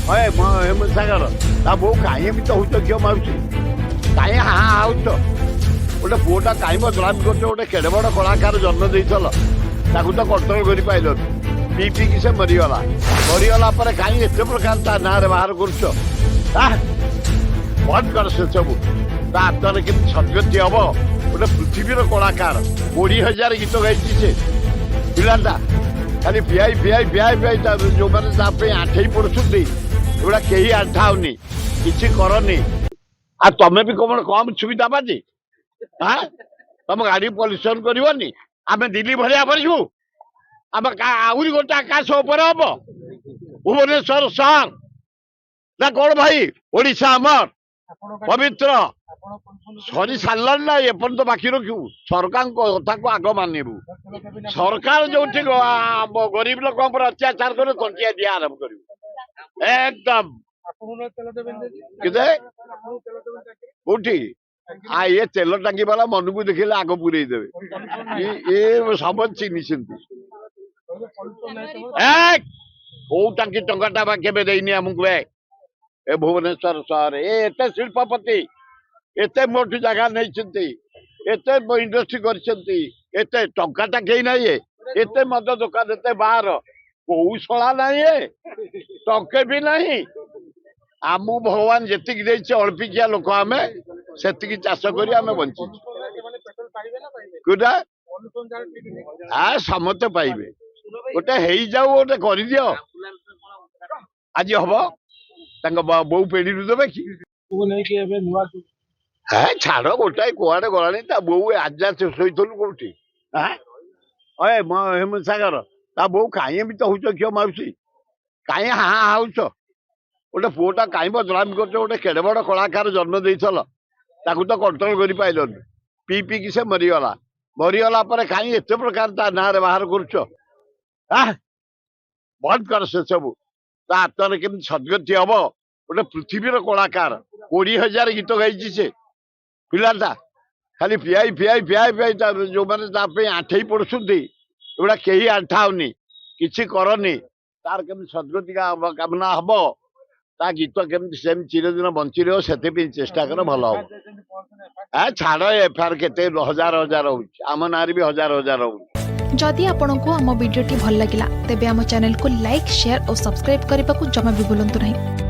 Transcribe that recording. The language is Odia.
ହଏ ହେମନ୍ତ ସାଗର ତା ବୋଉ କାହିଁ ଏମିତି ହଉଛ ଝିଅ ମାରୁଛି କାହିଁ ହାଁ ହାଉଛ ଗୋଟେ ପୁଅଟା କାହିଁ ବଦନାମି କରୁଛ ଗୋଟେ କେଡ଼େ ବଡ଼ କଳାକାର ଜନ୍ମ ଦେଇଥିଲ ତାକୁ ତ କଣ୍ଟ୍ରୋଲ କରିପାରିଲନି ପିଇକି ସେ ମରିଗଲା ପରେ କାହିଁ ଏତେ ପ୍ରକାର ତା ନାଁରେ ବାହାର କରୁଛ ବନ୍ଦ କର ସେ ସବୁ ତା ହାତରେ କେମିତି ସଦ୍ଗତି ହବ ଗୋଟେ ପୃଥିବୀର କଳାକାର 20,000 ଗୀତ ଗାଇଛି ସେ ପିଲାଟା ଖାଲି ପିଆଇ ଯୋଉମାନେ ତା ପାଇଁ ଆଣ୍ଠେଇ ପଡୁଛନ୍ତି ଏଗୁଡା କେହି ଆଣ୍ଠାଉନି କିଛି କରନି ଆଉ ତମେ ବି କଣ କମ ସୁବିଧା ପାଛି ତମ ଗାଡି ପଲ୍ୟୁସନ କରିବନି ଆମେ ଦିଲ୍ଲୀ ଭଳିଆ କରିବୁ ଆମେ ଆହୁରି ଗୋଟେ ଆକାଶ ଉପରେ ହବ ଭୁବନେଶ୍ୱର ସହର ନା କଣ ଭାଇ ଓଡିଶା ଆମର ପବିତ୍ର ସରି ସାରିଲାଣି ନା ଏପର୍ଯ୍ୟନ୍ତ ବାକି ରଖିବୁ ସରକାରଙ୍କ କଥାକୁ ଆଗ ମାନିବୁ ସରକାର ଯୋଉଠି ଗରିବ ଲୋକଙ୍କ ଉପରେ ଅତ୍ୟାଚାର କରିବ ତଣ୍ଟିଆ ଦିଆ ଆରମ୍ଭ କରିବୁ ଏକଦମ କୋଉଠି ଏ ତେଲ ଟାଙ୍କି ବାଲା ମନକୁ ଦେଖିଲେ ଆଗ ପୁରେଇ ଦେବେ ଏ ସବୁ ଚିହ୍ନିଛନ୍ତି କୋଉ ଟାଙ୍କି ଟଙ୍କାଟା ବା କେବେ ଦେଇନି ଆମକୁ ଏ ଭୁବନେଶ୍ୱର ସହର ଏତେ ଶିଳ୍ପପତି ଏତେ ମୋଟୁ ଜାଗା ନେଇଛନ୍ତି ଏତେ ଇଣ୍ଡଷ୍ଟ୍ରି କରିଛନ୍ତି ଏତେ ଟଙ୍କାଟା କେହି ନାହିଁ ଏତେ ମଦ ଦୋକାନ ଏତେ ବାହାର କୌଶଳା ନାହିଁ ଟଙ୍କେ ବି ନାହିଁ ଆମକୁ ଭଗବାନ ଯେତିକି ଦେଇছে ଅଳ୍ପିକିଆ ଲୋକ ଆମେ ସେତିକି ଚାଷ କରି ଆମେ ବଞ୍ଚିଛୁ କୋଉଟା ସମସ୍ତେ ପାଇବେ ଗୋଟେ ହେଇଯାଉ ଗୋଟେ କରିଦିଅ ଆଜି ହବ ତାଙ୍କ ବୋଉ ପେଢିରୁ ଦେବେ କି ଛାଡ ଗୋଟାଏ କୁଆଡେ ଗଲାଣି ତା ବୋଉ ଆଜି ଶୋଇଥିଲୁ କୋଉଠି ହେମନ୍ତ ସାଗର ତା ବୋଉ କାହିଁ ଏମିତି ହଉଛ ଝିଅ ମାରୁଛି କାହିଁ ହାଁ ହାଉଛ ଗୋଟେ ପୁଅଟା କାହିଁ ବଦନାମି କରୁଛ ଗୋଟେ କେଡ଼େ ବଡ଼ କଳାକାର ଜନ୍ମ ଦେଇଥିଲ ତାକୁ ତ କଣ୍ଟ୍ରୋଲ କରିପାରିଲନି ପିଇକି ସେ ମରିଗଲା ପରେ କାହିଁ ଏତେ ପ୍ରକାର ତା ନାଁରେ ବାହାର କରୁଛ ବନ୍ଦ କର ସେ ସବୁ ତା ହାତରେ କେମିତି ସଦ୍ଗତି ହବ ଗୋଟେ ପୃଥିବୀର କଳାକାର 20,000 ଗୀତ ଗାଇଛି ସେ ପିଲାଟା ଖାଲି ପିଆଇ ଯୋଉମାନେ ତା ପାଇଁ ଆଣ୍ଠେଇ ପଡୁଛନ୍ତି ଏଗୁଡା କେହି ଆଣ୍ଠାଉନି କିଛି କରନି ତାର କେମିତି ସଦ୍ଗତି କାମନା ହବ ତା ଗୀତ କେମିତି ସେମିତି ଚିରଦିନ ବଞ୍ଚି ରହିବ ସେଥିପାଇଁ ଚେଷ୍ଟା କର ଭଲ ହବ ଛାଡ ଏଫଆଇଆର କେତେ ହଜାର ହଉଛି ଆମ ନାଁରେ ବି ହଜାର ହଉଛି जदि आपंक आम भिडी भल लगा तेब आम चैनल को लाइक शेयर और सब्सक्राइब करने को जमा भी भूलु नहीं।